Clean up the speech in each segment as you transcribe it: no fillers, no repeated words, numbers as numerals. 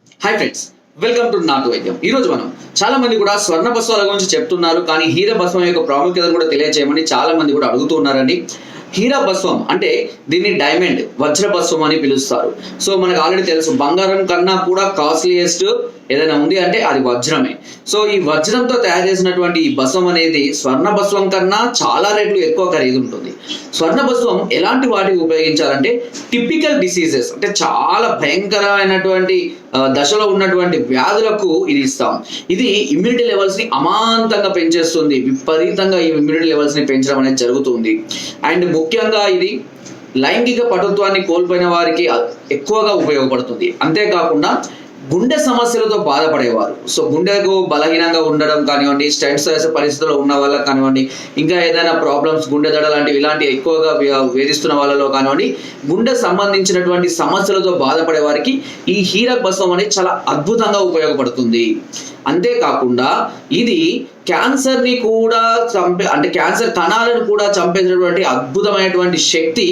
Hi friends, welcome to నాటు వైద్యం. ఈ రోజు మనం చాలా మంది కూడా స్వర్ణ భస్వాల గురించి చెప్తున్నారు, కానీ హీర భస్వం యొక్క ప్రాముఖ్యతను కూడా తెలియజేయమని చాలా మంది కూడా అడుగుతున్నారండి. హీరా భస్వం అంటే దీన్ని డైమండ్ వజ్ర భస్వం అని పిలుస్తారు. సో మనకు ఆల్రెడీ తెలుసు, బంగారం కన్నా కూడా కాస్ట్లీయెస్ట్ ఏదైనా ఉంది అంటే అది వజ్రమే. సో ఈ వజ్రంతో తయారు చేసినటువంటి ఈ భస్వం అనేది స్వర్ణ భస్వం కన్నా చాలా రెట్లు ఎక్కువ ఖరీదు ఉంటుంది. స్వర్ణ భస్వం ఎలాంటి వాటికి ఉపయోగించాలంటే టిపికల్ డిసీజెస్ అంటే చాలా భయంకరమైనటువంటి దశలో ఉన్నటువంటి వ్యాధులకు ఇది ఇస్తాం. ఇది ఇమ్యూనిటీ లెవెల్స్ ని అమాంతంగా పెంచేస్తుంది. విపరీతంగా ఈ ఇమ్యూనిటీ లెవెల్స్ ని పెంచడం అనేది జరుగుతుంది. అండ్ ముఖ్యంగా ఇది లైంగిక పటుత్వాన్ని కోల్పోయిన వారికి ఎక్కువగా ఉపయోగపడుతుంది. అంతేకాకుండా గుండె సమస్యలతో బాధపడేవారు, సో గుండెకు బలహీనంగా ఉండడం కానివ్వండి, స్టెంట్స్ వేసే పరిస్థితుల్లో ఉన్న వాళ్ళకి కానివ్వండి, ఇంకా ఏదైనా ప్రాబ్లమ్స్ గుండె దడ లాంటివి ఇలాంటి ఎక్కువగా వేధిస్తున్న వాళ్ళలో కానివ్వండి, గుండె సంబంధించినటువంటి సమస్యలతో బాధపడే వారికి ఈ హీరక్ భస్వం అనేది చాలా అద్భుతంగా ఉపయోగపడుతుంది. అంతేకాకుండా ఇది క్యాన్సర్ ని కూడా అంటే క్యాన్సర్ కణాలను కూడా చంపేసినటువంటి అద్భుతమైనటువంటి శక్తి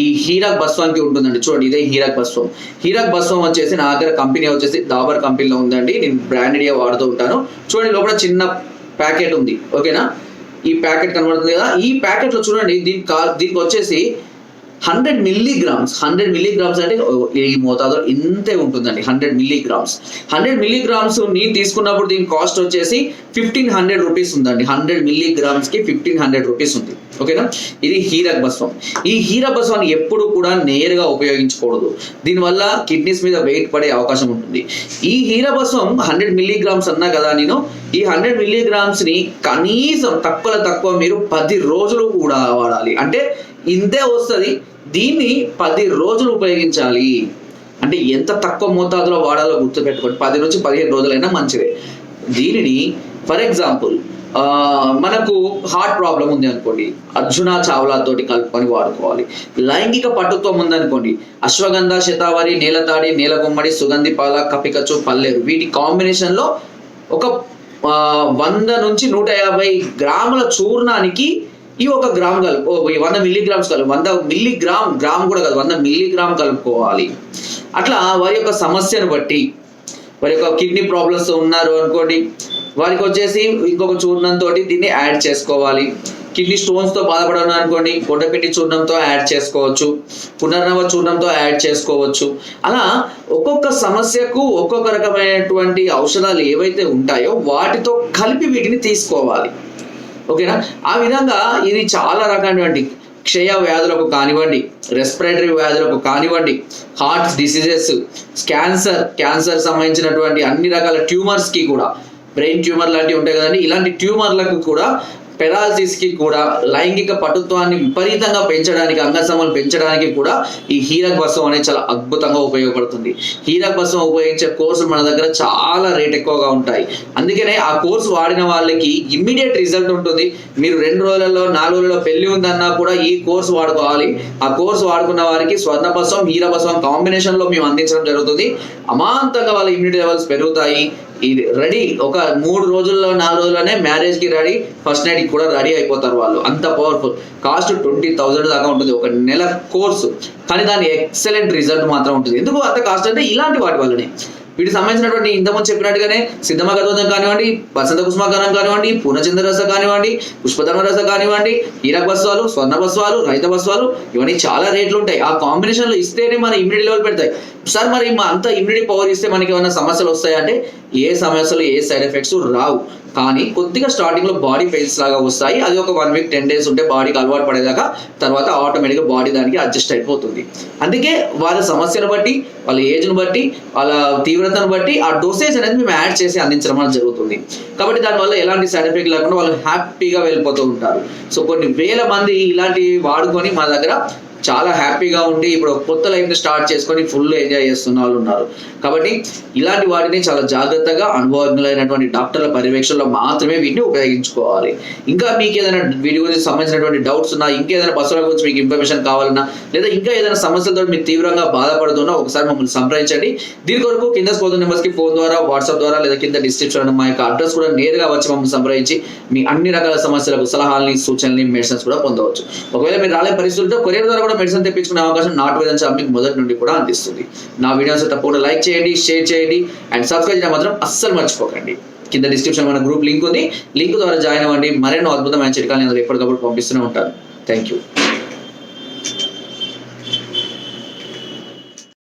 ఈ హీరక్ భస్వానికి ఉంటుందండి. చూడండి, ఇదే హీరక్ భస్వం. హీరక్ భస్వం వచ్చేసి నా దగ్గర కంపెనీ వచ్చేసి డాబర్ కంపెనీలో ఉందండి. నేను బ్రాండెడ్ వాడుతూ ఉంటాను. చూడండి, లోపల చిన్న ప్యాకెట్ ఉంది, ఓకేనా? ఈ ప్యాకెట్ కనబడుతుంది కదా, ఈ ప్యాకెట్ లో చూడండి, దీనికి వచ్చేసి 100 మిల్లీగ్రామ్స్ అంటే ఈ మోతాదులో ఇంతే ఉంటుందండి. 100 మిల్లీగ్రామ్స్ నేను తీసుకున్నప్పుడు దీని కాస్ట్ వచ్చేసి 1500 రూపీస్ ఉందండి. 100 మిల్లీగ్రామ్స్ కి 1500 రూపీస్ ఉంది, ఓకేనా? ఇది హీరక్ భస్వం. ఈ హీరక్ భస్వాన్ని ఎప్పుడు కూడా నేరుగా ఉపయోగించకూడదు. దీనివల్ల కిడ్నీస్ మీద వెయిట్ పడే అవకాశం ఉంటుంది. ఈ హీరక్ భస్వం 100 మిల్లీగ్రామ్స్ అన్నా కదా నేను, ఈ 100 మిల్లీగ్రామ్స్ ని కనీసం తక్కువ మీరు 10 రోజులు కూడా వాడాలి. అంటే ఇంతే వస్తుంది. దీన్ని 10 రోజులు ఉపయోగించాలి. అంటే ఎంత తక్కువ మోతాదులో వాడాలో గుర్తుపెట్టుకోండి. 10 నుంచి 15 రోజులైనా మంచిదే. దీనిని ఫర్ ఎగ్జాంపుల్ మనకు హార్ట్ ప్రాబ్లం ఉంది అనుకోండి, అర్జునా చావ్లా తోటి కలుపుకొని వాడుకోవాలి. లైంగిక పటుత్వం ఉందనుకోండి, అశ్వగంధ, శతావరి, నేలతాడి, నేలగుమ్మడి, సుగంధి పాల, కపికచ్చు, పల్లేరు వీటి కాంబినేషన్ లో ఒక 100 నుంచి 150 గ్రాముల చూర్ణానికి ఈ 1 గ్రామ్ 100 మిల్లీగ్రామ్స్ 100 గ్రామ్ కూడా కాదు, 100 మిల్లీగ్రామ్ కలుపుకోవాలి. అట్లా వారి యొక్క సమస్యను బట్టి, వారి యొక్క కిడ్నీ ప్రాబ్లమ్స్ ఉన్నారు అనుకోండి, వారికి వచ్చేసి ఇంకొక చూర్ణంతో దీన్ని యాడ్ చేసుకోవాలి. కిడ్నీ స్టోన్స్ తో బాధపడాలి అనుకోండి, కొండపిండి చూర్ణంతో యాడ్ చేసుకోవచ్చు, పునర్నవ చూర్ణంతో యాడ్ చేసుకోవచ్చు. అలా ఒక్కొక్క సమస్యకు ఒక్కొక్క రకమైనటువంటి ఔషధాలు ఏవైతే ఉంటాయో వాటితో కలిపి వీటిని తీసుకోవాలి, ఓకేనా? ఆ విధంగా ఇది చాలా రకమైనటువంటి క్షయ వ్యాధులకు కానివ్వండి, రెస్పిరేటరీ వ్యాధులకు కానివ్వండి, హార్ట్ డిసీజెస్, క్యాన్సర్ సంబంధించినటువంటి అన్ని రకాల ట్యూమర్స్ కి కూడా, బ్రెయిన్ ట్యూమర్ లాంటివి ఉంటాయి కదండి, ఇలాంటి ట్యూమర్లకు కూడా, పెరాలసిస్ కి కూడా, లైంగిక పటుత్వాన్ని విపరీతంగా పెంచడానికి, అంగసమలు పెంచడానికి కూడా ఈ హీరక్ భస్వం అనేది చాలా అద్భుతంగా ఉపయోగపడుతుంది. హీరక్ భస్వం ఉపయోగించే కోర్సులు మన దగ్గర చాలా రేట్ ఎక్కువగా ఉంటాయి. అందుకనే ఆ కోర్సు వాడిన వాళ్ళకి ఇమ్మీడియట్ రిజల్ట్ ఉంటుంది. మీరు 2 రోజులలో 4 రోజులలో పెళ్లి ఉందన్నా కూడా ఈ కోర్సు వాడుకోవాలి. ఆ కోర్సు వాడుకున్న వారికి స్వర్ణ భస్వం, హీర భస్వం కాంబినేషన్ లో మేము అందించడం జరుగుతుంది. అమాంతంగా వాళ్ళ ఇమ్యూనిటీ లెవెల్స్ పెరుగుతాయి. ఇది రెడీ, ఒక 3 రోజుల్లో 4 రోజుల్లోనే మ్యారేజ్ కి రెడీ, ఫస్ట్ నైట్ కి కూడా రెడీ అయిపోతారు వాళ్ళు. అంత పవర్ఫుల్. కాస్ట్ 20,000 దాకా ఉంటుంది 1 నెల కోర్సు, కానీ దాని ఎక్సలెంట్ రిజల్ట్ మాత్రం ఉంటుంది. ఎందుకు అంత కాస్ట్ అంటే ఇలాంటి వాటి వల్లనే. వీటికి సంబంధించినటువంటి ఇంతకుముందు చెప్పినట్టుగానే సిద్ధమగతం కానివ్వండి, వసంత కుసుమాకరం కానివ్వండి, పూర్ణచంద్ర రస కానివ్వండి, పుష్పధర్మ రస కానివ్వండి, హీరక్ భస్వాలు, స్వర్ణ భస్వాలు, రహిత భస్వాలు, ఇవన్నీ చాలా రేట్లు ఉంటాయి. ఆ కాంబినేషన్ లో ఇస్తేనే మన ఇమ్యూనిటీ లెవెల్ పెడతాయి. సార్ మరి అంత ఇమ్యూనిటీ పవర్ ఇస్తే మనకి ఏమైనా సమస్యలు వస్తాయంటే ఏ సమస్యలు, ఏ సైడ్ ఎఫెక్ట్స్ రావు. కానీ కొద్దిగా స్టార్టింగ్ లో బాడీ పెయిన్స్ లాగా వస్తాయి. అది ఒక 1 వీక్ 10 డేస్ ఉంటే బాడీకి అలవాటు పడేదాకా, తర్వాత ఆటోమేటిక్గా బాడీ దానికి అడ్జస్ట్ అయిపోతుంది. అందుకే వాళ్ళ సమస్యను బట్టి, వాళ్ళ ఏజ్ను బట్టి, వాళ్ళ తీవ్రతను బట్టి ఆ డోసేజ్ అనేది మేము యాడ్ చేసి అందించడం అనేది జరుగుతుంది. కాబట్టి దానివల్ల ఎలాంటి సైడ్ ఎఫెక్ట్ లేకుండా వాళ్ళు హ్యాపీగా వెళ్ళిపోతూ ఉంటారు. సో కొన్ని వేల మంది ఇలాంటివి వాడుకొని మా దగ్గర చాలా హ్యాపీగా ఉండి ఇప్పుడు కొత్త లైఫ్ని స్టార్ట్ చేసుకొని ఫుల్ ఎంజాయ్ చేస్తున్న వాళ్ళు ఉన్నారు. కాబట్టి ఇలాంటి వాటిని చాలా జాగ్రత్తగా అనుభవజ్ఞులైనటువంటి డాక్టర్ల పర్యవేక్షణలో మాత్రమే వీటిని ఉపయోగించుకోవాలి. ఇంకా మీకు ఏదైనా వీటి గురించి సంబంధించినటువంటి డౌట్స్ ఉన్నా, ఇంకేదైనా బస్సుల గురించి మీకు ఇన్ఫర్మేషన్ కావాలన్నా, లేదా ఇంకా ఏదైనా సమస్యలతో మీరు తీవ్రంగా బాధపడుతున్నా ఒకసారి మమ్మల్ని సంప్రదించండి. దీని కొరకు కింద స్పోర్ట్ నెంబర్స్కి ఫోన్ ద్వారా, వాట్సాప్ ద్వారా, లేదా కింద డిస్క్రిప్షన్ మా యొక్క అడ్రస్ కూడా నేరుగా వచ్చి మమ్మల్ని సంప్రదించి మీ అన్ని రకాల సమస్యలకు సలహాలని, సూచనల్ని, మెడిసిన్స్ కూడా పొందవచ్చు. ఒకవేళ మీరు రాలే పరిస్థితులతో కొరియర్ ద్వారా కూడా మెడిసిన్ తెప్పించుకునే అవకాశం నాటు వైద్యం షాప్ మీకు మొదటి నుండి కూడా అందిస్తుంది. నా వీడియోస్ తప్పకుండా లైక్ చేయండి, షేర్ చేయండి అండ్ సబ్స్క్రైబ్ చేయడం మాత్రం అస్సలు మర్చిపోకండి. కింద డిస్క్రిప్షన్ మన గ్రూప్ లింక్ ఉంది, లింక్ ద్వారా జాయిన్ అవ్వండి. మరెన్నో అద్భుతమైన చిట్కాలు నేను ఎప్పటికప్పుడు పంపిస్తూనే ఉంటాను. Thank you.